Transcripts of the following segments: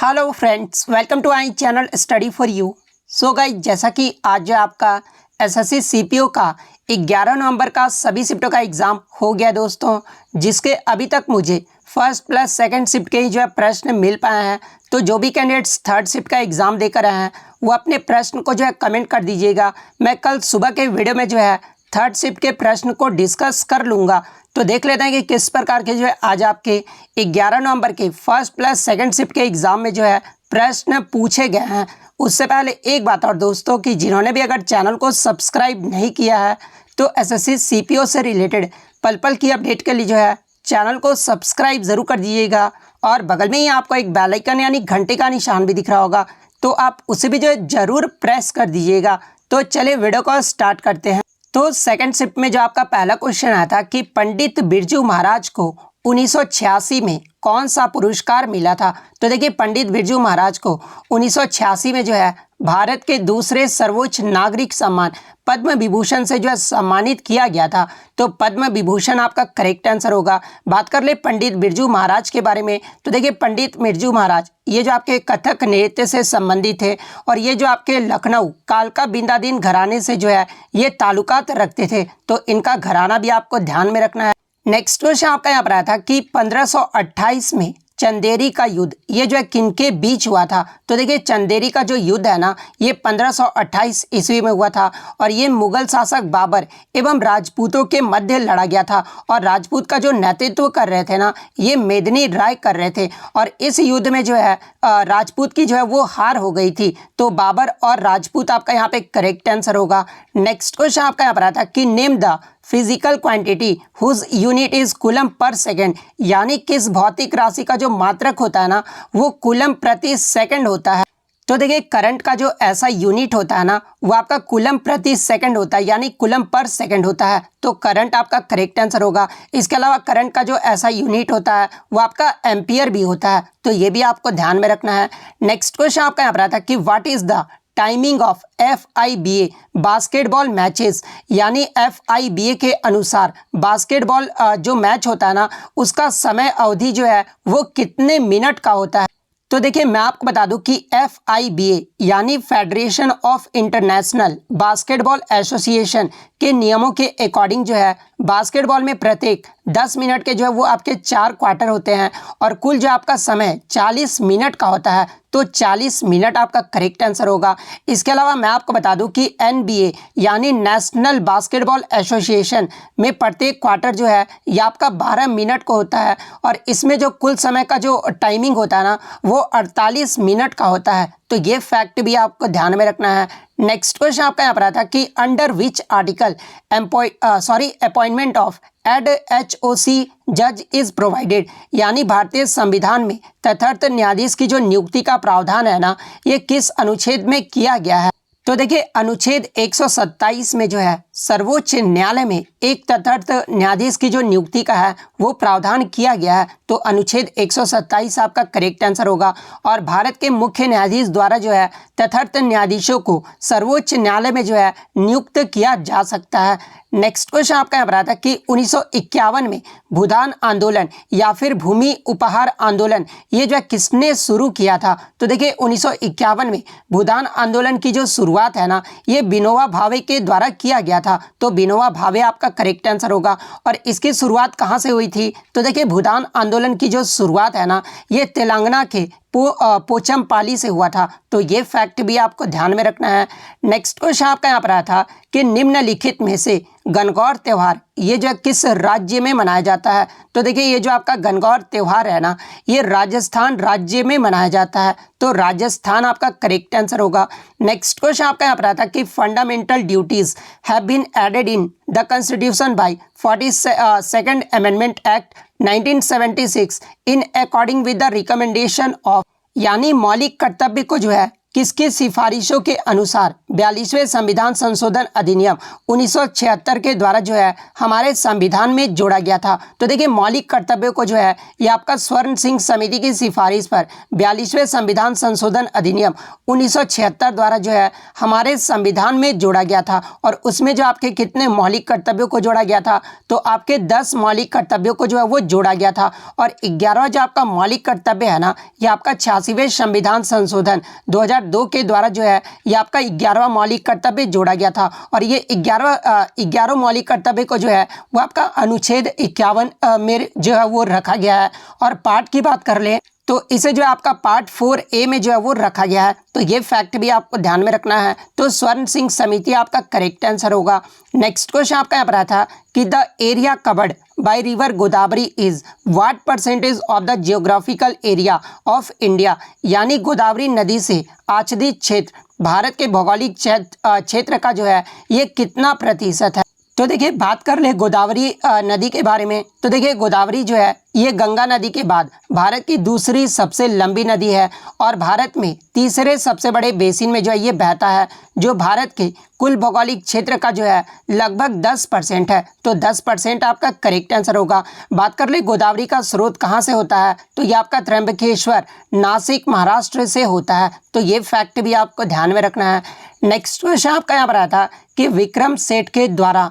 Hello friends, welcome to I channel study for you. So guys, जैसा कि आज जो आपका एसएससी सीपीओ का 11 नवंबर का सभी शिफ्टों का एग्ज़ाम हो गया दोस्तों, जिसके अभी तक मुझे फर्स्ट प्लस सेकंड शिफ्ट के ही जो है प्रश्न मिल पाए हैं। तो जो भी कैंडिडेट्स थर्ड शिफ्ट का एग्ज़ाम देकर आए हैं वो अपने प्रश्न को जो है कमेंट कर दीजिएगा। मैं कल सुबह के वीडियो में जो है थर्ड शिफ्ट के प्रश्न को डिस्कस कर लूँगा। तो देख लेते हैं कि किस प्रकार के जो है आज आपके 11 नवंबर के फर्स्ट प्लस सेकंड शिफ्ट के एग्ज़ाम में जो है प्रश्न पूछे गए हैं। उससे पहले एक बात और दोस्तों, कि जिन्होंने भी अगर चैनल को सब्सक्राइब नहीं किया है तो एसएससी सीपीओ से रिलेटेड पल पल की अपडेट के लिए जो है चैनल को सब्सक्राइब ज़रूर कर दीजिएगा। और बगल में ही आपको एक बेल आइकन यानी घंटे का निशान भी दिख रहा होगा, तो आप उसे भी जो है ज़रूर प्रेस कर दीजिएगा। तो चलिए वीडियो को स्टार्ट करते हैं। तो सेकंड शिफ्ट में जो आपका पहला क्वेश्चन आया था कि पंडित बिरजू महाराज को 1986 में कौन सा पुरस्कार मिला था। तो देखिए, पंडित बिरजू महाराज को 1986 में जो है भारत के दूसरे सर्वोच्च नागरिक सम्मान पद्म विभूषण से जो है सम्मानित किया गया था। तो पद्म विभूषण आपका करेक्ट आंसर होगा। बात कर ले पंडित बिरजू महाराज के बारे में, तो देखिए पंडित बिरजू महाराज ये जो आपके कथक नृत्य से संबंधित है और ये जो आपके लखनऊ कालका बिंदादीन घराने से जो है ये ताल्लुकात रखते थे। तो इनका घराना भी आपको ध्यान में रखना है। नेक्स्ट क्वेश्चन आपका यहाँ पर आया था कि 1528 में चंदेरी का युद्ध ये जो है किनके बीच हुआ था। तो देखिए, चंदेरी का जो युद्ध है ना ये 1528 ईस्वी में हुआ था और ये मुगल शासक बाबर एवं राजपूतों के मध्य लड़ा गया था। और राजपूत का जो नेतृत्व कर रहे थे ना ये मेदिनी राय कर रहे थे और इस युद्ध में जो है राजपूत की जो है वो हार हो गई थी। तो बाबर और राजपूत आपका यहाँ पे करेक्ट आंसर होगा। नेक्स्ट क्वेश्चन आपका यहाँ पर आता कि name the physical quantity whose unit is coulomb per second, यानी किस भौतिक राशि का जो मात्रक होता है ना वो कूलम प्रति सेकंड होता है। तो देखिए, करंट का जो ऐसा यूनिट होता है ना वो आपका कूलम प्रति सेकंड होता है, यानी कूलम पर सेकंड होता है। तो करंट आपका करेक्ट आंसर होगा। इसके अलावा करंट का जो ऐसा यूनिट होता है वो आपका एम्पियर भी होता है, तो ये भी आपको ध्यान में रखना है। नेक्स्ट क्वेश्चन आपका यहाँ पर आता है कि what is the timing of FIBA basketball matches, यानी FIBA के अनुसार बास्केटबॉल जो मैच होता है ना उसका समय अवधि जो है वो कितने मिनट का होता है। तो देखिए, मैं आपको बता दूं कि FIBA यानी federation of international basketball association के नियमों के अकॉर्डिंग जो है बास्केटबॉल में प्रत्येक 10 मिनट के जो है वो आपके 4 क्वार्टर होते हैं और कुल जो आपका समय 40 मिनट का होता है। तो 40 मिनट आपका करेक्ट आंसर होगा। इसके अलावा मैं आपको बता दूं कि NBA यानी नेशनल बास्केटबॉल एसोसिएशन में प्रत्येक क्वार्टर जो है ये आपका 12 मिनट को होता है और इसमें जो कुल समय का जो टाइमिंग होता है ना वो 48 मिनट का होता है। तो ये फैक्ट भी आपको ध्यान में रखना है। नेक्स्ट क्वेश्चन आपका यहाँ पर आता कि under which article appointment of ad HOC जज इज प्रोवाइडेड, यानी भारतीय संविधान में तथार्थ न्यायाधीश की जो नियुक्ति का प्रावधान है ना ये किस अनुच्छेद में किया गया है। तो देखिए, अनुच्छेद 127 में जो है सर्वोच्च न्यायालय में एक तथार्थ न्यायाधीश की जो नियुक्ति का है वो प्रावधान किया गया है। तो अनुच्छेद 127 आपका करेक्ट आंसर होगा। और भारत के मुख्य न्यायाधीश द्वारा जो है तथार्थ न्यायाधीशों को सर्वोच्च न्यायालय में जो है नियुक्त किया जा सकता है। नेक्स्ट क्वेश्चन आपका यहाँ पर आता है कि 1951 में भूदान आंदोलन या फिर भूमि उपहार आंदोलन ये जो है किसने शुरू किया था। तो देखिए, 1951 में भूदान आंदोलन की जो शुरुआत है ना ये विनोबा भावे के द्वारा किया गया था। तो विनोबा भावे आपका करेक्ट आंसर होगा। और इसकी शुरुआत कहाँ से हुई थी। तो देखिए, भूदान आंदोलन की जो शुरुआत है ना ये तेलंगाना के पोचमपाली से हुआ था। तो ये फैक्ट भी आपको ध्यान में रखना है। नेक्स्ट क्वेश्चन आपका यहाँ पर आया था कि निम्नलिखित में से गणगौर त्यौहार ये जो किस राज्य में मनाया जाता है। तो देखिए, ये जो आपका गणगौर त्यौहार है ना ये राजस्थान राज्य में मनाया जाता है। तो राजस्थान आपका करेक्ट आंसर होगा। नेक्स्ट क्वेश्चन आपका यहाँ पर आता है कि fundamental duties have been added in the constitution by 42nd amendment act 1976 in according with the recommendation of, यानी मौलिक कर्तव्य को जो है किसकी सिफारिशों के अनुसार 42वें संविधान संशोधन अधिनियम 1976 के द्वारा जो है हमारे संविधान में जोड़ा गया था। तो देखिए मौलिक कर्तव्यों को जो है ये आपका स्वर्ण सिंह समिति की सिफारिश पर 42वें संविधान संशोधन अधिनियम 1976 द्वारा जो है हमारे संविधान में जोड़ा गया था। और उसमें जो आपके कितने मौलिक कर्तव्यों को जोड़ा गया था, तो आपके 10 मौलिक कर्तव्यों को जो है वो जोड़ा गया था। और 11वां जो आपका मौलिक कर्तव्य है ना, ये आपका 86वें संविधान संशोधन 2002 के द्वारा जो है ये आपका 11वां मौलिक कर्तव्य जोड़ा गया था। और ये 11 मौलिक कर्तव्य को जो है वो आपका अनुच्छेद 51 में जो है वो रखा गया है। और पार्ट की बात कर ले तो इसे जो है आपका पार्ट 4A में जो है वो रखा गया है। तो ये फैक्ट भी आपको ध्यान में रखना है। तो स्वर्ण सिंह समिति आपका करेक्ट आंसर होगा। नेक्स्ट क्वेश्चन आपका यहाँ पर आया था कि the area covered by river Godavari is what percentage of the geographical area of India, यानी गोदावरी नदी से आच्छादित क्षेत्र भारत के भौगोलिक क्षेत्र का जो है ये कितना प्रतिशत है। तो देखिए बात कर ले गोदावरी नदी के बारे में। तो देखिए गोदावरी जो है ये गंगा नदी के बाद भारत की दूसरी सबसे लंबी नदी है और भारत में तीसरे सबसे बड़े बेसिन में जो है ये बहता है, जो भारत के कुल भौगोलिक क्षेत्र का जो है लगभग 10% है। तो 10% आपका करेक्ट आंसर होगा। बात कर ले गोदावरी का स्रोत कहाँ से होता है, तो ये आपका त्र्यंबकेश्वर नासिक महाराष्ट्र से होता है। तो ये फैक्ट भी आपको ध्यान में रखना है। नेक्स्ट क्वेश्चन आपका यहाँ पर आया था कि विक्रम सेठ के द्वारा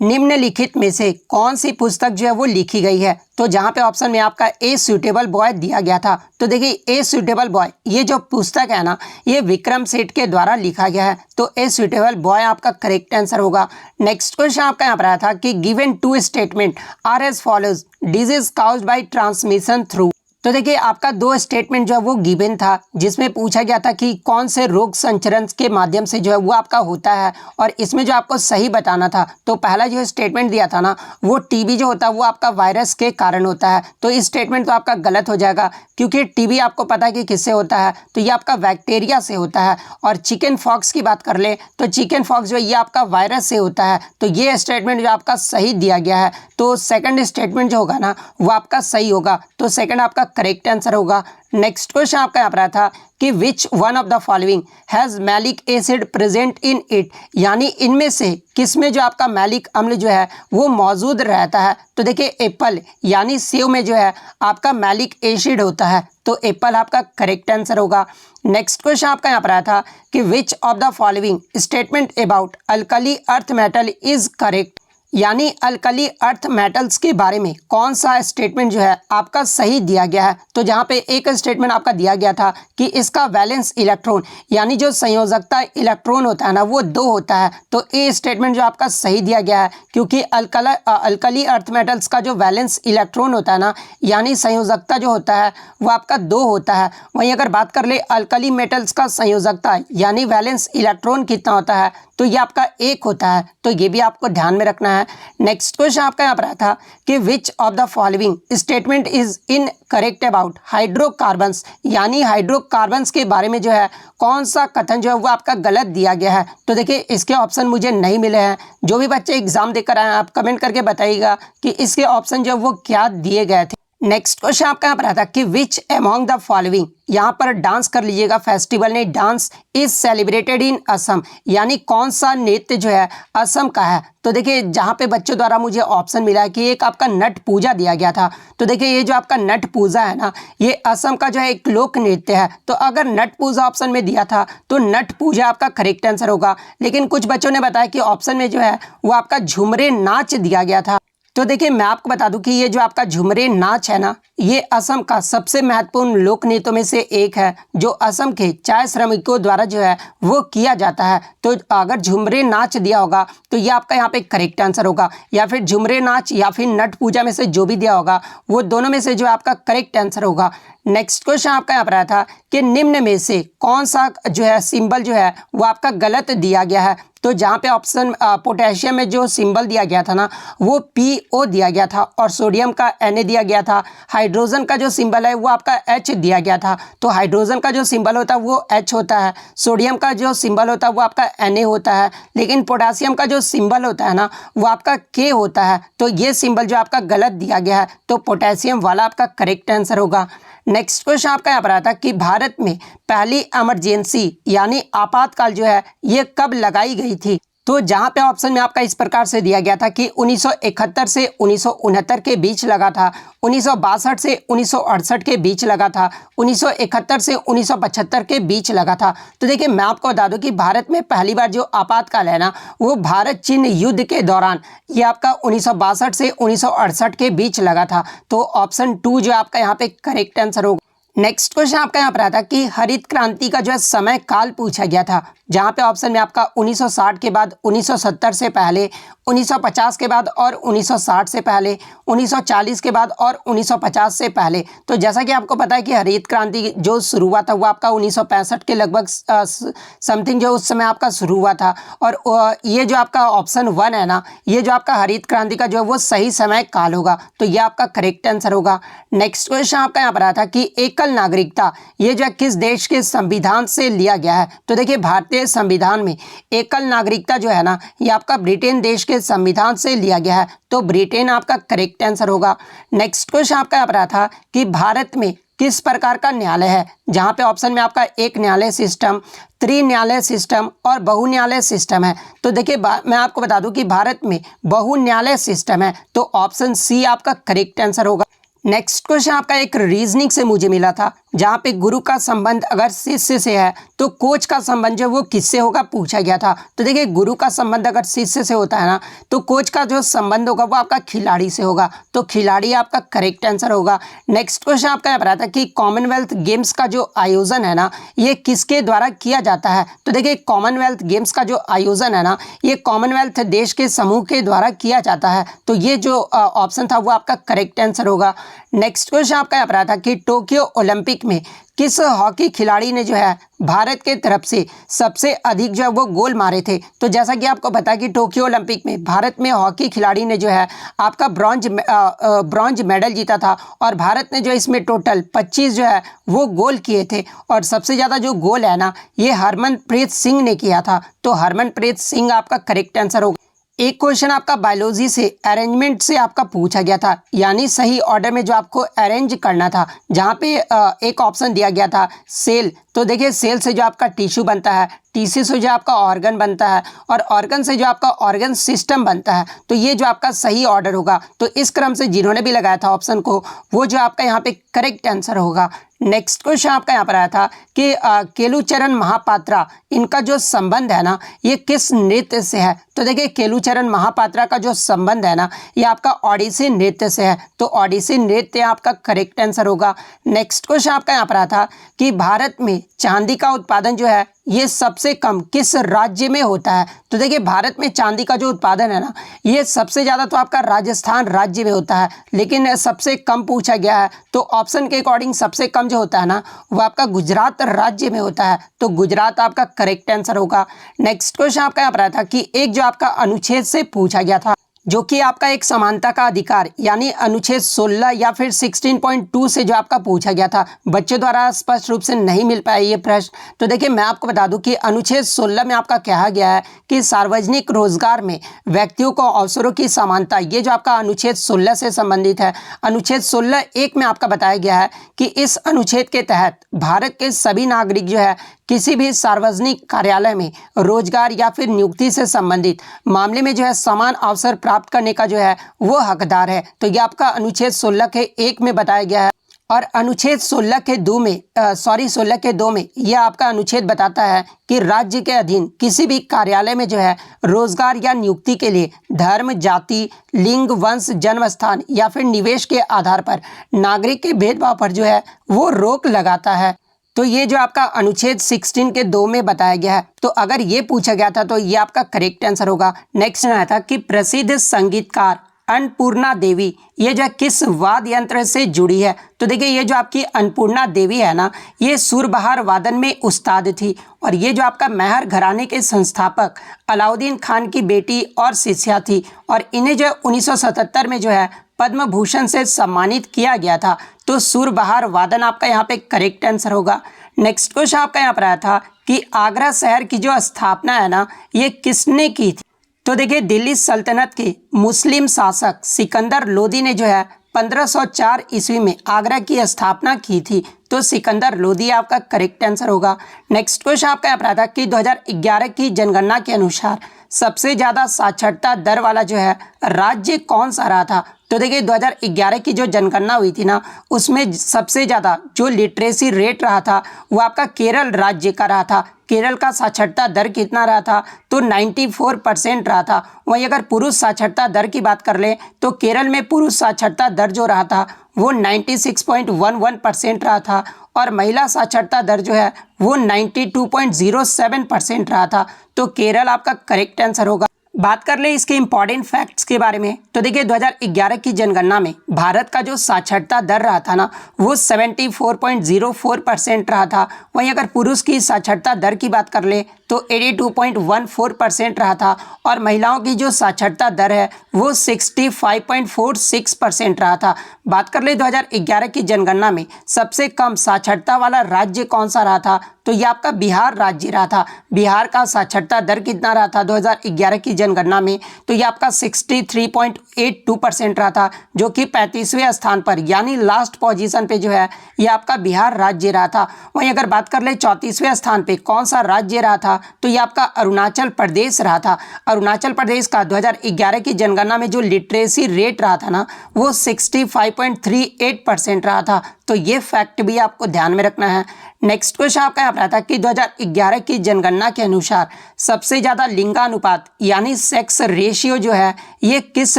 निम्नलिखित में से कौन सी पुस्तक जो है वो लिखी गई है। तो जहाँ पे ऑप्शन में आपका ए सूटेबल बॉय दिया गया था। तो देखिए ए सूटेबल बॉय ये जो पुस्तक है ना, ये विक्रम सेठ के द्वारा लिखा गया है। तो ए सूटेबल बॉय आपका करेक्ट आंसर होगा। नेक्स्ट क्वेश्चन आपका यहाँ पर आया था कि given 2 statement are as follows, disease caused by transmission through. तो देखिए आपका 2 स्टेटमेंट जो है वो गिवन था, जिसमें पूछा गया था कि कौन से रोग संचरण के माध्यम से जो है वो आपका होता है। और इसमें जो आपको सही बताना था, तो पहला जो स्टेटमेंट दिया था ना, वो टीबी जो होता है वो आपका वायरस के कारण होता है। तो इस स्टेटमेंट तो आपका गलत हो जाएगा, क्योंकि टीबी आपको पता है कि किससे होता है, तो ये आपका बैक्टीरिया से होता है। और चिकन फॉक्स की बात कर ले तो चिकन फॉक्स जो ये आपका वायरस से होता है। तो ये स्टेटमेंट जो आपका सही दिया गया है। तो सेकंड स्टेटमेंट जो होगा ना वो आपका सही होगा। तो सेकंड आपका करेक्ट आंसर होगा। नेक्स्ट क्वेश्चन आपका यहाँ पर आया था कि which one of the following has malic acid present in it, यानी इनमें से किस में जो आपका मैलिक अम्ल जो है वो मौजूद रहता है। तो देखिए एप्पल यानी सेब में जो है आपका मैलिक एसिड होता है। तो एप्पल आपका करेक्ट आंसर होगा। नेक्स्ट क्वेश्चन आपका यहाँ पर आया था कि which of the following statement about alkali earth metal is correct, यानी अल्कली अर्थ मेटल्स के बारे में कौन सा स्टेटमेंट जो है आपका सही दिया गया है। तो जहाँ पे एक स्टेटमेंट आपका दिया गया था कि इसका वैलेंस इलेक्ट्रॉन यानी जो संयोजकता इलेक्ट्रॉन होता है ना वो 2 होता है। तो ये स्टेटमेंट जो आपका सही दिया गया है, क्योंकि अल्कली अर्थ मेटल्स का जो वैलेंस इलेक्ट्रॉन होता है ना, यानी संयोजकता जो होता है वो आपका 2 होता है। वहीं अगर बात कर ले अल्कली मेटल्स का संयोजकता यानी वैलेंस इलेक्ट्रॉन कितना होता है, तो ये आपका 1 होता है। तो ये भी आपको ध्यान में रखना है। नेक्स्ट क्वेश्चन आपका यहाँ पर आया था कि which of the following statement is incorrect about hydrocarbons, यानी हाइड्रोकार्बन्स के बारे में जो है कौन सा कथन जो है वो आपका गलत दिया गया है। तो देखिए इसके ऑप्शन मुझे नहीं मिले हैं। जो भी बच्चे एग्जाम देकर आए हैं आप कमेंट करके बताइएगा कि इसके ऑप्शन जो है वो क्या दिए गए थे। नेक्स्ट क्वेश्चन आपका यहाँ पर आता है कि विच अमॉन्ग द फॉलोइंग, यहाँ पर डांस कर लीजिएगा, फेस्टिवल नहीं dance is celebrated in Assam, यानी कौन सा नृत्य जो है असम का है। तो देखिए जहाँ पे बच्चों द्वारा मुझे ऑप्शन मिला है कि एक आपका नट पूजा दिया गया था। तो देखिए ये जो आपका नट पूजा है ना, ये असम का जो है एक लोक नृत्य है। तो अगर नट पूजा ऑप्शन में दिया था तो नट पूजा आपका करेक्ट आंसर होगा। लेकिन कुछ बच्चों ने बताया कि ऑप्शन में जो है वो आपका झुमरे नाच दिया गया था। तो देखिए मैं आपको बता दूं कि ये जो आपका झुमरे नाच है ना, ये असम का सबसे महत्वपूर्ण लोक नृत्यों में से एक है, जो असम के चाय श्रमिकों द्वारा जो है वो किया जाता है। तो अगर झुमरे नाच दिया होगा तो ये आपका यहाँ पे करेक्ट आंसर होगा, या फिर झुमरे नाच या फिर नट पूजा में से जो भी दिया होगा वो दोनों में से जो आपका करेक्ट आंसर होगा। नेक्स्ट क्वेश्चन आपका यहाँ पर आया था कि निम्न में से कौन सा जो है सिंबल जो है वो आपका गलत दिया गया है। तो जहाँ पे ऑप्शन पोटेशियम में जो सिंबल दिया गया था ना वो PO दिया गया था, और सोडियम का Na दिया गया था। हाइड्रोजन का जो सिंबल है वो आपका H दिया गया था। तो हाइड्रोजन का जो सिंबल होता है वो H होता है, सोडियम का जो सिंबल होता है वो आपका Na होता है, लेकिन पोटेशियम का जो सिंबल होता है ना वो आपका K होता है। तो ये सिंबल जो आपका गलत दिया गया है, तो पोटेशियम वाला आपका करेक्ट आंसर होगा। नेक्स्ट क्वेश्चन आपका यहाँ पर आता कि भारत में पहली इमरजेंसी यानी आपातकाल जो है ये कब लगाई गई थी। तो जहाँ पे ऑप्शन में आपका इस प्रकार से दिया गया था कि 1971 से 1969 के बीच लगा था, 1962 से 1968 के बीच लगा था, 1971 से 1975 के बीच लगा था। तो देखिए मैं आपको बता दूं कि भारत में पहली बार जो आपातकाल है ना वो भारत चीन युद्ध के दौरान ये आपका 1962 से 1968 के बीच लगा था। तो ऑप्शन 2 जो आपका यहाँ पे करेक्ट आंसर होगा। नेक्स्ट क्वेश्चन आपका यहाँ पर आता कि हरित क्रांति का जो है समय काल पूछा गया था, जहाँ पे ऑप्शन में आपका 1960 के बाद, 1970 से पहले, 1950 के बाद और 1960 से पहले, 1940 के बाद और 1950 से पहले। तो जैसा कि आपको पता है कि हरित क्रांति जो शुरू हुआ था वो आपका 1965 के लगभग समथिंग जो उस समय आपका शुरू हुआ था। और ये जो आपका ऑप्शन 1 है ना, ये जो आपका हरित क्रांति का जो है वो सही समय काल होगा। तो ये आपका करेक्ट आंसर होगा। नेक्स्ट क्वेश्चन आपका यहाँ पर आता कि एकल नागरिकता ये जो किस देश के संविधान से लिया गया है। तो देखिए भारतीय संविधान में एकल नागरिकता जो है ना ये आपका ब्रिटेन देश के संविधान से लिया गया है। तो ब्रिटेन आपका करेक्ट आंसर होगा। नेक्स्ट क्वेश्चन आपका यहाँ पर था कि भारत में किस प्रकार का न्यायालय है, जहाँ पे ऑप्शन में आपका एक न्यायालय सिस्टम, त्रिन्यायालय सिस्टम और बहुन्यायालय सिस्टम है। तो देखिए मैं आपको बता दूं कि भारत में बहुन्यायालय सिस्टम है। तो ऑप्शन सी आपका करेक्ट आंसर होगा। नेक्स्ट क्वेश्चन आपका एक रीजनिंग से मुझे मिला था, जहाँ पे गुरु का संबंध अगर शिष्य से है तो कोच का संबंध जो वो किससे होगा पूछा गया था। तो देखिए गुरु का संबंध अगर शिष्य से होता है ना तो कोच का जो संबंध होगा वो आपका खिलाड़ी से होगा। तो खिलाड़ी आपका करेक्ट आंसर होगा। नेक्स्ट क्वेश्चन आपका यहाँ पर आता है कि कॉमनवेल्थ गेम्स का जो आयोजन है ना ये किसके द्वारा किया जाता है। तो देखिए कॉमनवेल्थ गेम्स का जो आयोजन है ना ये कॉमनवेल्थ देश के समूह के द्वारा किया जाता है। तो ये जो ऑप्शन था वो आपका करेक्ट आंसर होगा। नेक्स्ट क्वेश्चन आपका यहाँ पर आता कि टोक्यो ओलंपिक में किस हॉकी खिलाड़ी ने जो है भारत के तरफ से सबसे अधिक जो है वो गोल मारे थे। तो जैसा कि आपको पता है कि टोक्यो ओलंपिक में भारत में हॉकी खिलाड़ी ने जो है आपका ब्रॉन्ज मेडल जीता था और भारत ने जो इसमें टोटल 25 जो है वो गोल किए थे। और सबसे ज़्यादा जो गोल है ना ये हरमनप्रीत सिंह ने किया था। तो हरमनप्रीत सिंह आपका करेक्ट आंसर होगा। एक क्वेश्चन आपका बायोलॉजी से अरेंजमेंट से आपका पूछा गया था, यानी सही ऑर्डर में जो आपको अरेंज करना था, जहाँ पे एक ऑप्शन दिया गया था सेल। तो देखिए सेल से जो आपका टिश्यू बनता है, टिश्यू से जो आपका ऑर्गन बनता है और ऑर्गन से जो आपका ऑर्गन सिस्टम बनता है। तो ये जो आपका सही ऑर्डर होगा। तो इस क्रम से जिन्होंने भी लगाया था ऑप्शन को वो जो आपका यहाँ पे करेक्ट आंसर होगा। नेक्स्ट क्वेश्चन आपका यहाँ पर आया था कि केलुचरण महापात्रा इनका जो संबंध है ना ये किस नृत्य से है। तो देखिए केलुचरण महापात्रा का जो संबंध है ना ये आपका ओडिसी नृत्य से है। तो ओडिसी नृत्य आपका करेक्ट आंसर होगा। नेक्स्ट क्वेश्चन आपका यहाँ पर आया था कि भारत में चांदी का उत्पादन जो है ये सबसे कम किस राज्य में होता है। तो देखिए भारत में चांदी का जो उत्पादन है ना ये सबसे ज़्यादा तो आपका राजस्थान राज्य में होता है, लेकिन सबसे कम पूछा गया है। तो ऑप्शन के अकॉर्डिंग सबसे कम जो होता है ना वो आपका गुजरात राज्य में होता है। तो गुजरात आपका करेक्ट आंसर होगा। नेक्स्ट क्वेश्चन आपका यहाँ पर आया था कि एक जो आपका अनुच्छेद से पूछा गया था, जो कि आपका एक समानता का अधिकार यानी अनुच्छेद 16 या फिर 16.2 से जो आपका पूछा गया था, बच्चों द्वारा स्पष्ट रूप से नहीं मिल पाया ये प्रश्न। तो देखिए मैं आपको बता दूं कि अनुच्छेद 16 में आपका कहा गया है कि सार्वजनिक रोजगार में व्यक्तियों को अवसरों की समानता, ये जो आपका अनुच्छेद 16 से संबंधित है। अनुच्छेद 16(1) में आपका बताया गया है कि इस अनुच्छेद के तहत भारत के सभी नागरिक जो है किसी भी सार्वजनिक कार्यालय में रोजगार या फिर नियुक्ति से संबंधित मामले में जो है समान अवसर प्राप्त करने का जो है वो हकदार है। तो ये आपका अनुच्छेद 16 के 1 में बताया गया है। और अनुच्छेद 16 के 2 में यह आपका अनुच्छेद बताता है कि राज्य के अधीन किसी भी कार्यालय में जो है रोजगार या नियुक्ति के लिए धर्म, जाति, लिंग, वंश, जन्म स्थान या फिर निवेश के आधार पर नागरिक के भेदभाव पर जो है वो रोक लगाता है। तो ये जो आपका अनुच्छेद 16 के 2 में बताया गया है। तो अगर ये पूछा गया था तो ये आपका करेक्ट आंसर होगा। नेक्स्ट आया था कि प्रसिद्ध संगीतकार अन्नपूर्णा देवी ये जो किस वाद्य यंत्र से जुड़ी है। तो देखिए ये जो आपकी अन्नपूर्णा देवी है ना ये सुरबहार वादन में उस्ताद थी और ये जो आपका मेहर घराने के संस्थापक अलाउद्दीन खान की बेटी और शिष्या थी और इन्हें जो 1977 में जो है पद्म भूषण से सम्मानित किया गया था। तो सुरबहार वादन आपका यहाँ पे करेक्ट आंसर होगा। नेक्स्ट क्वेश्चन आपका यहाँ पर आया था कि आगरा शहर की जो स्थापना है ना ये किसने की थी। तो देखिए दिल्ली सल्तनत के मुस्लिम शासक सिकंदर लोदी ने जो है 1504 ईस्वी में आगरा की स्थापना की थी? तो सिकंदर लोदी आपका करेक्ट आंसर होगा। नेक्स्ट क्वेश्चन आपका यहाँ पर आता है कि 2011 की जनगणना के अनुसार सबसे ज़्यादा साक्षरता दर वाला जो है राज्य कौन सा रहा था? तो देखिए 2011 की जो जनगणना हुई थी ना, उसमें सबसे ज़्यादा जो लिटरेसी रेट रहा था वो आपका केरल राज्य का रहा था। केरल का साक्षरता दर कितना रहा था? तो 94% रहा था। वहीं अगर पुरुष साक्षरता दर की बात कर ले तो केरल में पुरुष साक्षरता दर जो रहा था वो 96.11% रहा था और महिला साक्षरता दर जो है वो 92.07% रहा था। तो केरल आपका करेक्ट आंसर होगा। बात कर ले इसके इंपॉर्टेंट फैक्ट्स के बारे में, तो देखिए 2011 की जनगणना में भारत का जो साक्षरता दर रहा था ना वो 74.04% रहा था। वहीं अगर पुरुष की साक्षरता दर की बात कर ले तो 82.14% रहा था और महिलाओं की जो साक्षरता दर है वो 65.46% रहा था। बात कर ले 2011 की जनगणना में सबसे कम साक्षरता वाला राज्य कौन सा रहा था? तो ये आपका बिहार राज्य रहा था। बिहार का साक्षरता दर कितना रहा था 2011 की जनगणना में? तो ये आपका 63.82% रहा था, जो कि 35वें स्थान पर यानी लास्ट पोजीशन पे जो है ये आपका बिहार राज्य रहा था। वहीं अगर बात कर ले 34वें स्थान पे कौन सा राज्य रहा था? तो ये आपका अरुणाचल प्रदेश रहा था। अरुणाचल प्रदेश का 2011 की जनगणना में जो लिटरेसी रेट रहा था ना वो 65.38% रहा था। तो ये फैक्ट भी आपको ध्यान में रखना है। नेक्स्ट क्वेश्चन आपका यहाँ पर आता है कि 2011 की जनगणना के अनुसार सबसे ज़्यादा लिंगानुपात यानी सेक्स रेशियो जो है ये किस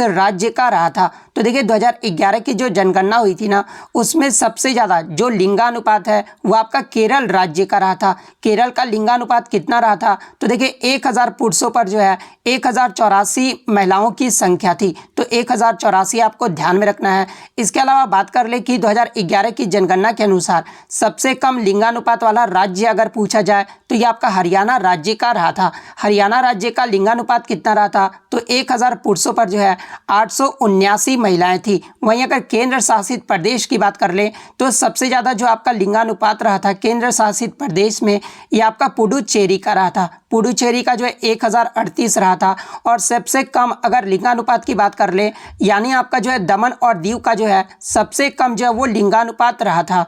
राज्य का रहा था? तो देखिए 2011 की जो जनगणना हुई थी ना उसमें सबसे ज़्यादा जो लिंगानुपात है वो आपका केरल राज्य का रहा था। केरल का लिंगानुपात कितना रहा था? तो देखिए 1000 पुरुषों पर जो है 1084 महिलाओं की संख्या थी। तो 1084 आपको ध्यान में रखना है। इसके अलावा बात कर ले कि 2011 की जनगणना के अनुसार सबसे कम लिंगानुपात वाला राज्य अगर पूछा जाए तो ये आपका हरियाणा राज्य का रहा था। हरियाणा राज्य का लिंगानुपात कितना रहा था? तो 1000 पुरुषों पर जो है 879 महिलाएं थी। वहीं अगर केंद्र शासित प्रदेश की बात कर ले तो सबसे ज़्यादा जो आपका लिंगानुपात रहा था केंद्र शासित प्रदेश में ये आपका पुडुचेरी का रहा था। पुडुचेरी का जो है 1038 रहा था। और सबसे कम अगर लिंगानुपात की बात कर ले यानी आपका जो है दमन और दीव का जो है सबसे कम जो है वो लिंगानुपात रहा था।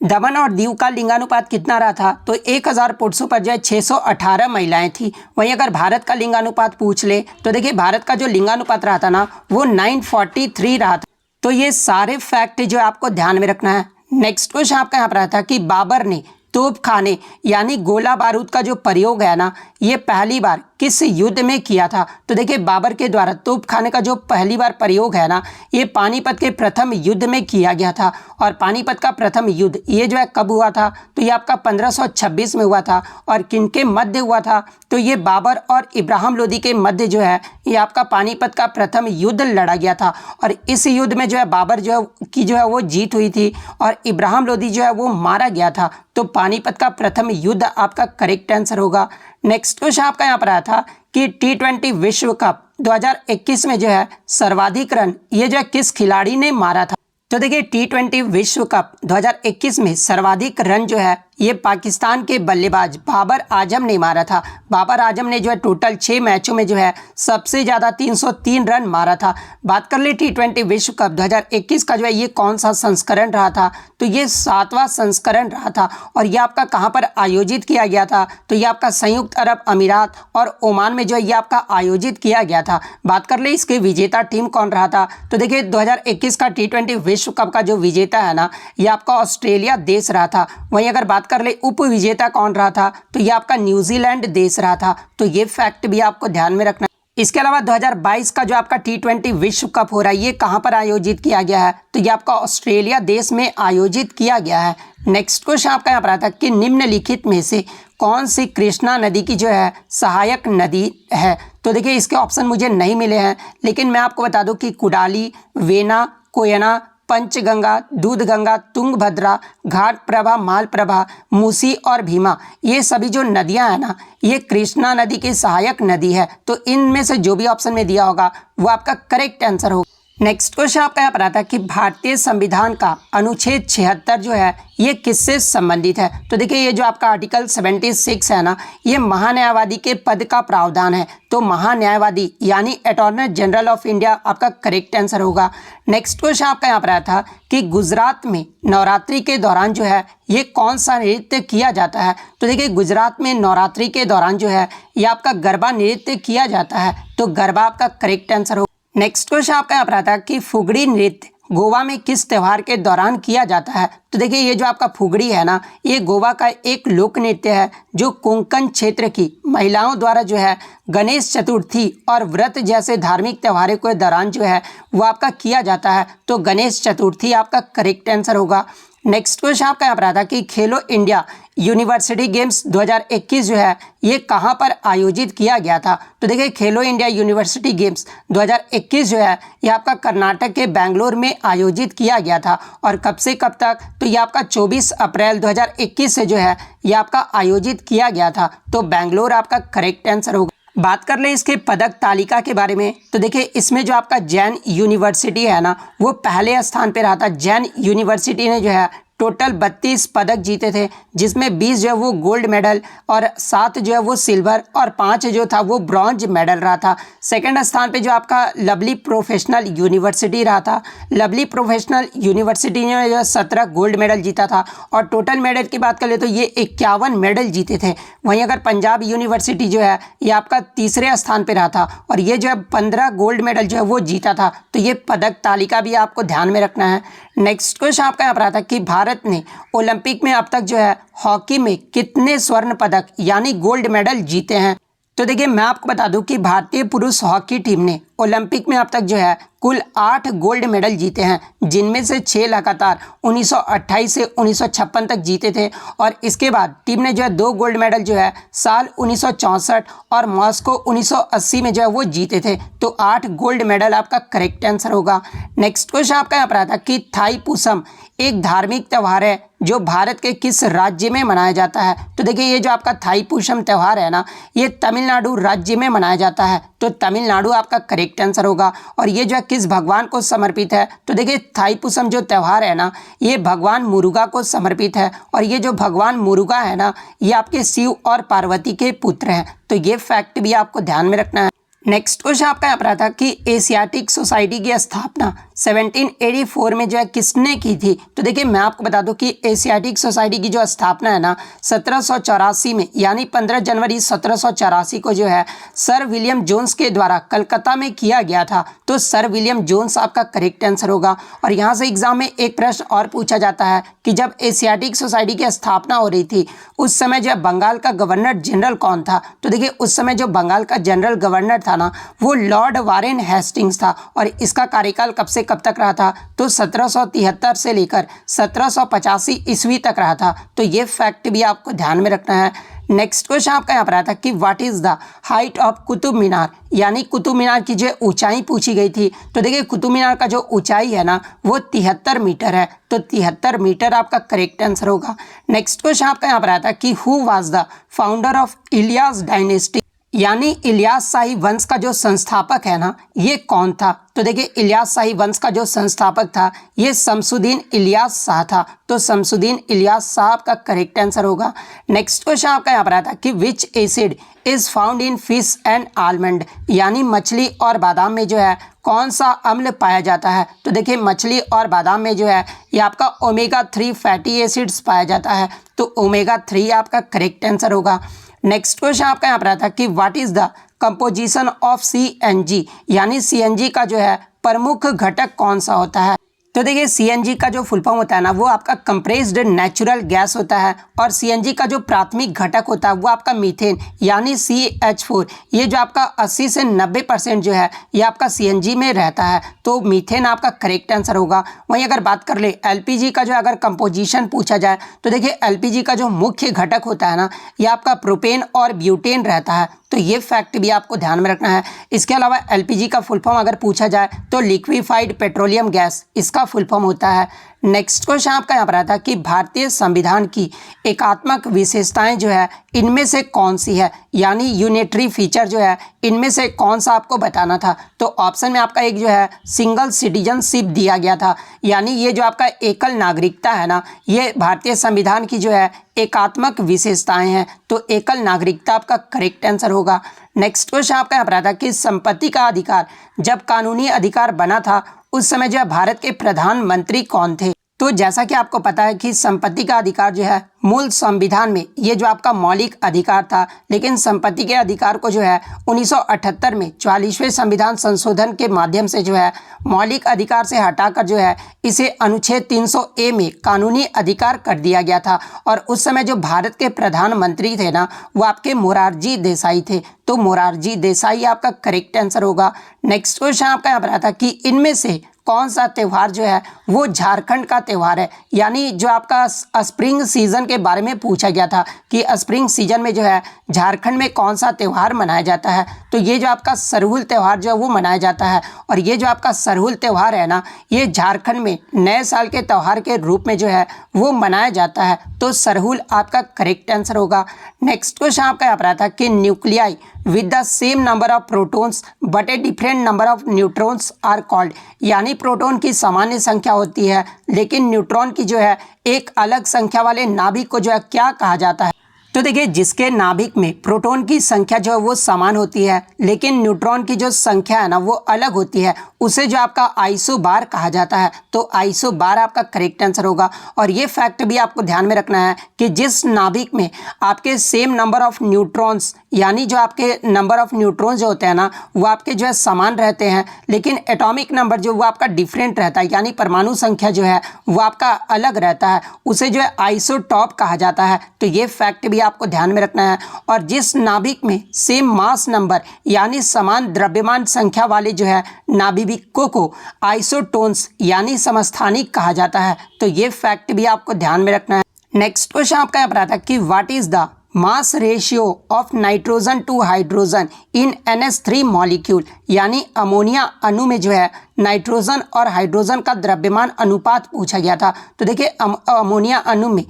दमन और दीव का लिंगानुपात कितना रहा था? तो 1000 पुरुषों पर जो है 618 महिलाएं थी। वहीं अगर भारत का लिंगानुपात पूछ ले तो देखिए भारत का जो लिंगानुपात रहा था ना वो 943 रहा था। तो ये सारे फैक्ट जो आपको ध्यान में रखना है। नेक्स्ट क्वेश्चन आपका यहाँ पर आता है कि बाबर ने तोपखाने यानी गोला बारूद का जो प्रयोग है ना ये पहली बार किस युद्ध में किया था? तो देखिए बाबर के द्वारा तोपखाने का जो पहली बार प्रयोग है ना ये पानीपत के प्रथम युद्ध में किया गया था। और पानीपत का प्रथम युद्ध ये जो है कब हुआ था? तो ये आपका 1526 में हुआ था। और किनके मध्य हुआ था? तो ये बाबर और इब्राहिम लोदी के मध्य जो है ये आपका पानीपत का प्रथम युद्ध लड़ा गया था। और इस युद्ध में जो है बाबर जो है की जो है वो जीत हुई थी और इब्राहिम लोदी जो है वो मारा गया था। तो पानीपत का प्रथम युद्ध आपका करेक्ट आंसर होगा। नेक्स्ट क्वेश्चन आपका यहाँ पर आया था कि T20 विश्व कप 2021 में जो है सर्वाधिक रन ये जो है किस खिलाड़ी ने मारा था? तो देखिए T20 विश्व कप 2021 में सर्वाधिक रन जो है ये पाकिस्तान के बल्लेबाज बाबर आजम ने मारा था। बाबर आजम ने जो है टोटल 6 मैचों में जो है सबसे ज़्यादा 303 रन मारा था। बात कर ले T20 विश्व कप 2021 का जो है ये कौन सा संस्करण रहा था? तो ये 7वां संस्करण रहा था। और ये आपका कहाँ पर आयोजित किया गया था? तो ये आपका संयुक्त अरब अमीरात और ओमान में जो है ये आपका आयोजित किया गया था। बात कर ले इसके विजेता टीम कौन रहा था? तो देखिए 2021 का T20 विश्व कप का जो विजेता है ना ये आपका ऑस्ट्रेलिया देश रहा था। वहीं अगर बात कर ले उप विजेता कौन रहा था? तो ये आपका न्यूजीलैंड देश रहा था। तो ये फैक्ट भी आपको ध्यान में रखना है। इसके अलावा 2022 का जो आपका T20 विश्व कप हो रहा है ये कहाँ पर आयोजित किया गया है? तो ये आपका ऑस्ट्रेलिया देश में आयोजित किया गया है। नेक्स्ट क्वेश्चन आपका यहाँ पर आता है कि निम्नलिखित में से कौन सी कृष्णा नदी की जो है सहायक नदी है? तो देखिए इसके ऑप्शन मुझे नहीं मिले हैं, लेकिन मैं आपको बता दूं कि कुडाली, वेना, कोयना, पंचगंगा, दूधगंगा, तुंगभद्रा, घाटप्रभा, मालप्रभा, मूसी और भीमा ये सभी जो नदियां हैं ना ये कृष्णा नदी की सहायक नदी है। तो इनमें से जो भी ऑप्शन में दिया होगा वो आपका करेक्ट आंसर होगा। नेक्स्ट क्वेश्चन आपका यहाँ पर आता है कि भारतीय संविधान का अनुच्छेद 76 जो है ये किससे संबंधित है। तो देखिए ये जो आपका आर्टिकल 76 है ना, ये महान्यायवादी के पद का प्रावधान है। तो महान्यायवादी यानी अटॉर्नी जनरल ऑफ इंडिया आपका करेक्ट आंसर होगा। नेक्स्ट क्वेश्चन आपका यहाँ पर आया था कि गुजरात में नवरात्रि के दौरान जो है ये कौन सा नृत्य किया जाता है। तो देखिए गुजरात में नवरात्रि के दौरान जो है ये आपका गरबा नृत्य किया जाता है। तो गरबा आपका करेक्ट आंसर होगा। नेक्स्ट क्वेश्चन आपका यहाँ पर आता है कि फुगड़ी नृत्य गोवा में किस त्यौहार के दौरान किया जाता है। तो देखिए ये जो आपका फुगड़ी है ना, ये गोवा का एक लोक नृत्य है जो कोंकण क्षेत्र की महिलाओं द्वारा जो है गणेश चतुर्थी और व्रत जैसे धार्मिक त्योहारों के दौरान जो है वो आपका किया जाता है। तो गणेश चतुर्थी आपका करेक्ट आंसर होगा। नेक्स्ट क्वेश्चन आपका यहाँ पर आता है कि खेलो इंडिया यूनिवर्सिटी गेम्स 2021 जो है ये कहाँ पर आयोजित किया गया था। तो देखिए खेलो इंडिया यूनिवर्सिटी गेम्स 2021 जो है ये आपका कर्नाटक के बेंगलोर में आयोजित किया गया था। और कब से कब तक, तो ये आपका 24 अप्रैल 2021 से जो है ये आपका आयोजित किया गया था। तो बेंगलोर आपका करेक्ट आंसर होगा। बात कर ले इसके पदक तालिका के बारे में, तो देखिए इसमें जो आपका जैन यूनिवर्सिटी है ना वो पहले स्थान पे रहा था। जैन यूनिवर्सिटी ने जो है टोटल 32 पदक जीते थे, जिसमें 20 जो है वो गोल्ड मेडल और 7 जो है वो सिल्वर और 5 जो था वो ब्रॉन्ज मेडल रहा था। सेकंड स्थान पे जो आपका लवली प्रोफेशनल यूनिवर्सिटी रहा था। लवली प्रोफेशनल यूनिवर्सिटी ने जो 17 गोल्ड मेडल जीता था और टोटल मेडल की बात कर ले तो ये 51 मेडल जीते थे। वहीं अगर पंजाब यूनिवर्सिटी जो है ये आपका तीसरे स्थान पर रहा था और ये जो है 15 गोल्ड मेडल जो है वो जीता था। तो ये पदक तालिका भी आपको ध्यान में रखना है। नेक्स्ट क्वेश्चन आपका यहाँ पर आता है कि भारत ने ओलंपिक में अब तक जो है हॉकी में कितने स्वर्ण पदक यानी गोल्ड मेडल जीते हैं। तो देखिए मैं आपको बता दूं कि भारतीय पुरुष हॉकी टीम ने ओलंपिक में अब तक जो है कुल 8 गोल्ड मेडल जीते हैं, जिनमें से 6 लगातार 1928 से 1956 तक जीते थे। और इसके बाद टीम ने जो है 2 गोल्ड मेडल जो है साल 1964 और मॉस्को 1980 में जो है वो जीते थे। तो 8 गोल्ड मेडल आपका करेक्ट आंसर होगा। नेक्स्ट क्वेश्चन आपका यहाँ पर आता है कि थाई पुसम एक धार्मिक त्यौहार है जो भारत के किस राज्य में मनाया जाता है। तो देखिए ये जो आपका थाई पुसम त्यौहार है ना, ये तमिलनाडु राज्य में मनाया जाता है। तो तमिलनाडु आपका करेक्ट आंसर होगा। और ये जो है किस भगवान को समर्पित है। तो देखिए थाईपुसम जो त्यौहार है ना, ये भगवान मुरुगा को समर्पित है। और ये जो भगवान मुरुगा है ना, ये आपके शिव और पार्वती के पुत्र हैं। तो ये फैक्ट भी आपको ध्यान में रखना है। नेक्स्ट क्वेश्चन आपका यहाँ पर आता है कि एशियाटिक सोसाइटी की स्थापना 1784 में जो है किसने की थी। तो देखिए मैं आपको बता दूं कि एशियाटिक सोसाइटी की जो स्थापना है ना 1784 में, यानी 15 जनवरी 1784 को जो है सर विलियम जोन्स के द्वारा कलकत्ता में किया गया था। तो सर विलियम जोन्स आपका करेक्ट आंसर होगा। और यहाँ से एग्जाम में एक प्रश्न और पूछा जाता है कि जब एशियाटिक सोसाइटी की स्थापना हो रही थी उस समय जो बंगाल का गवर्नर जनरल कौन था। तो देखिए उस समय जो बंगाल का जनरल गवर्नर था ना वो लॉर्ड वारेन हेस्टिंग्स था। और इसका कार्यकाल कब से कब तक रहा था, तो 1773 से लेकर 1785 ईस्वी तक रहा था। तो ये फैक्ट भी आपको ध्यान में रखना है। नेक्स्ट क्वेश्चन आपका यहाँ पर आता है कि what is the height of Qutub Minar, यानी कुतुब मीनार की जो ऊंचाई पूछी गई थी। तो देखिए कुतुब मीनार का जो ऊंचाई है ना वो 73 मीटर है। तो 73 मीटर आपका करेक्ट आंसर होगा। नेक्स्ट क्वेश्चन आपका यहाँ पर आता है कि who was the founder of Ilyas dynasty, यानी इलियास शाही वंश का जो संस्थापक है ना ये कौन था। तो देखिए इलियास शाही वंश का जो संस्थापक था ये शमसुद्दीन इलियास शाह था। तो शमसुद्दीन इलियास शाह का करेक्ट आंसर होगा। नेक्स्ट क्वेश्चन आपका यहाँ पर आता है कि विच acid is found in fish and almond, यानी मछली और बादाम में जो है कौन सा अम्ल पाया जाता है। तो देखिए मछली और बादाम में जो है ये आपका ओमेगा 3 फैटी एसिड्स पाया जाता है। तो ओमेगा 3 आपका करेक्ट आंसर होगा। नेक्स्ट क्वेश्चन आपका यहाँ पर आता है कि what is the composition of CNG, यानी CNG का जो है प्रमुख घटक कौन सा होता है। तो देखिए CNG का जो फुल फॉर्म होता है ना वो आपका कंप्रेस्ड नेचुरल गैस होता है। और CNG का जो प्राथमिक घटक होता है वो आपका मीथेन यानी CH4। ये जो आपका 80 से 90% जो है ये आपका CNG में रहता है। तो मीथेन आपका करेक्ट आंसर होगा। वहीं अगर बात कर ले LPG का जो अगर कंपोजिशन पूछा जाए तो देखिए LPG का जो मुख्य घटक होता है ना ये आपका प्रोपेन और ब्यूटेन रहता है। तो ये फैक्ट भी आपको ध्यान में रखना है। इसके अलावा LPG का फुल फॉर्म अगर पूछा जाए तो लिक्विफाइड पेट्रोलियम गैस इसका फुल फॉर्म होता है। नेक्स्ट क्वेश्चन आपका यहाँ पर आता है कि भारतीय संविधान की एकात्मक विशेषताएं जो है इनमें से कौन सी है, यानी यूनिटरी फीचर जो है इनमें से कौन सा आपको बताना था। तो ऑप्शन में आपका एक जो है सिंगल सिटीजनशिप दिया गया था, यानी ये जो आपका एकल नागरिकता है ना, ये भारतीय संविधान की जो है एकात्मक विशेषताएं हैं। तो एकल नागरिकता आपका करेक्ट आंसर होगा। नेक्स्ट क्वेश्चन आपका यहाँ पर आता है कि संपत्ति का अधिकार जब कानूनी अधिकार बना था उस समय जो है भारत के प्रधानमंत्री कौन थे। तो जैसा कि आपको पता है कि संपत्ति का अधिकार जो है मूल संविधान में ये जो आपका मौलिक अधिकार था, लेकिन संपत्ति के अधिकार को जो है 1978 में 44वें संविधान संशोधन के माध्यम से जो है मौलिक अधिकार से हटाकर जो है इसे अनुच्छेद 300A में कानूनी अधिकार कर दिया गया था। और उस समय जो भारत के प्रधानमंत्री थे ना, वो आपके मोरारजी देसाई थे। तो मोरारजी देसाई आपका करेक्ट आंसर होगा। नेक्स्ट क्वेश्चन आपका यहाँ पर आता है कि इनमें से कौन सा त्यौहार जो है वो झारखंड का त्यौहार है, यानी जो आपका स्प्रिंग सीजन के बारे में पूछा गया था कि स्प्रिंग सीजन में जो है झारखंड में कौन सा त्यौहार मनाया जाता है। तो ये जो आपका सरहुल त्यौहार जो है वो मनाया जाता है। और ये जो आपका सरहुल त्यौहार है ना, ये झारखंड में नए साल के त्यौहार के रूप में जो है वो मनाया जाता है। तो सरहुल आपका करेक्ट आंसर होगा। नेक्स्ट क्वेश्चन आपका यहाँ पर आता है कि nuclei with the same number of protons but a different number of neutrons are called, यानी प्रोटॉन की सामान्य संख्या होती है लेकिन न्यूट्रॉन की जो है एक अलग संख्या वाले नाभिक को जो है क्या कहा जाता है। तो देखिए, जिसके नाभिक में प्रोटॉन की संख्या जो है वो समान होती है लेकिन न्यूट्रॉन की जो संख्या है ना वो अलग होती है, उसे जो आपका आइसोबार कहा जाता है। तो आइसोबार आपका करेक्ट आंसर होगा। और ये फैक्ट भी आपको ध्यान में रखना है कि जिस नाभिक में आपके सेम नंबर ऑफ न्यूट्रॉन्स, यानी जो आपके नंबर ऑफ न्यूट्रॉन्स जो होते हैं ना वो आपके जो है समान रहते हैं, लेकिन एटॉमिक नंबर जो वो आपका डिफरेंट रहता है, यानी परमाणु संख्या जो है वो आपका अलग रहता है, उसे जो है आइसोटॉप कहा जाता है। तो ये फैक्ट भी आपको ध्यान में रखना है। और जिस नाभिक में सेम मास नंबर यानी समान द्रव्यमान संख्या वाले जो है नाभिकों को आइसोटोन्स यानी समस्थानिक कहा जाता है। तो ये फैक्ट भी आपको ध्यान में रखना है। नेक्स्ट क्वेश्चन आपका यहाँ पर आता है कि what is the mass ratio of nitrogen to hydrogen in NH3 molecule, यानी अमोनिया अणु में जो है नाइट्रोजन और हाइड्रोजन का द्रव्यमान अनुपात पूछा गया था। तो देखिए, अमोनिया अणु में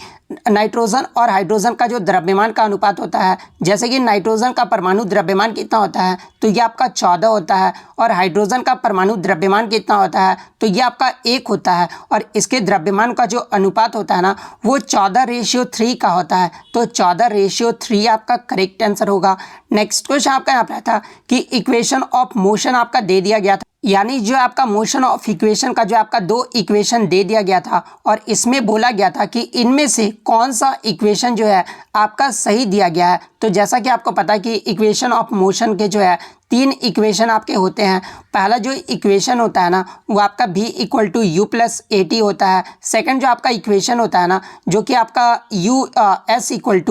नाइट्रोजन और हाइड्रोजन का जो द्रव्यमान का अनुपात होता है, जैसे कि नाइट्रोजन का परमाणु द्रव्यमान कितना होता है, तो ये आपका 14 होता है। और हाइड्रोजन का परमाणु द्रव्यमान कितना होता है, तो ये आपका 1 होता है। और इसके द्रव्यमान का जो अनुपात होता है ना वो 14:3 का होता है। तो 14:3 आपका करेक्ट आंसर होगा। नेक्स्ट क्वेश्चन आपका यहाँ पर था कि इक्वेशन ऑफ मोशन आपका दे दिया गया था, यानी जो आपका मोशन ऑफ इक्वेशन का जो आपका 2 इक्वेशन दे दिया गया था और इसमें बोला गया था कि इनमें से कौन सा इक्वेशन जो है आपका सही दिया गया है। तो जैसा कि आपको पता है कि इक्वेशन ऑफ मोशन के जो है 3 इक्वेशन आपके होते हैं। पहला जो इक्वेशन होता है ना वो आपका v = u + at होता है। सेकंड जो आपका इक्वेशन होता है ना जो कि आपका s =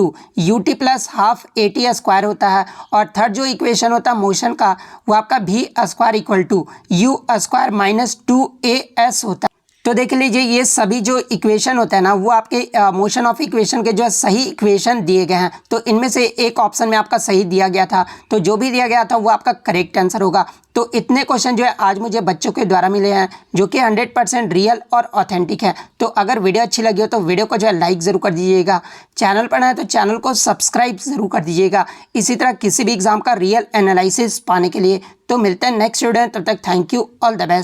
ut + ½ at² होता है। और थर्ड जो इक्वेशन होता है मोशन का वो आपका v² = u² - 2as होता है। तो देख लीजिए, ये सभी जो इक्वेशन होता है ना वो आपके मोशन ऑफ इक्वेशन के जो है सही इक्वेशन दिए गए हैं। तो इनमें से एक ऑप्शन में आपका सही दिया गया था, तो जो भी दिया गया था वो आपका करेक्ट आंसर होगा। तो इतने क्वेश्चन जो है आज मुझे बच्चों के द्वारा मिले हैं जो कि 100% रियल और ऑथेंटिक है। तो अगर वीडियो अच्छी लगी हो तो वीडियो को जो है लाइक ज़रूर कर दीजिएगा। चैनल पर नए तो चैनल को सब्सक्राइब ज़रूर कर दीजिएगा इसी तरह किसी भी एग्जाम का रियल एनालिसिस पाने के लिए। तो मिलते हैं नेक्स्ट वीडियो में, तब तक thank you, all the best.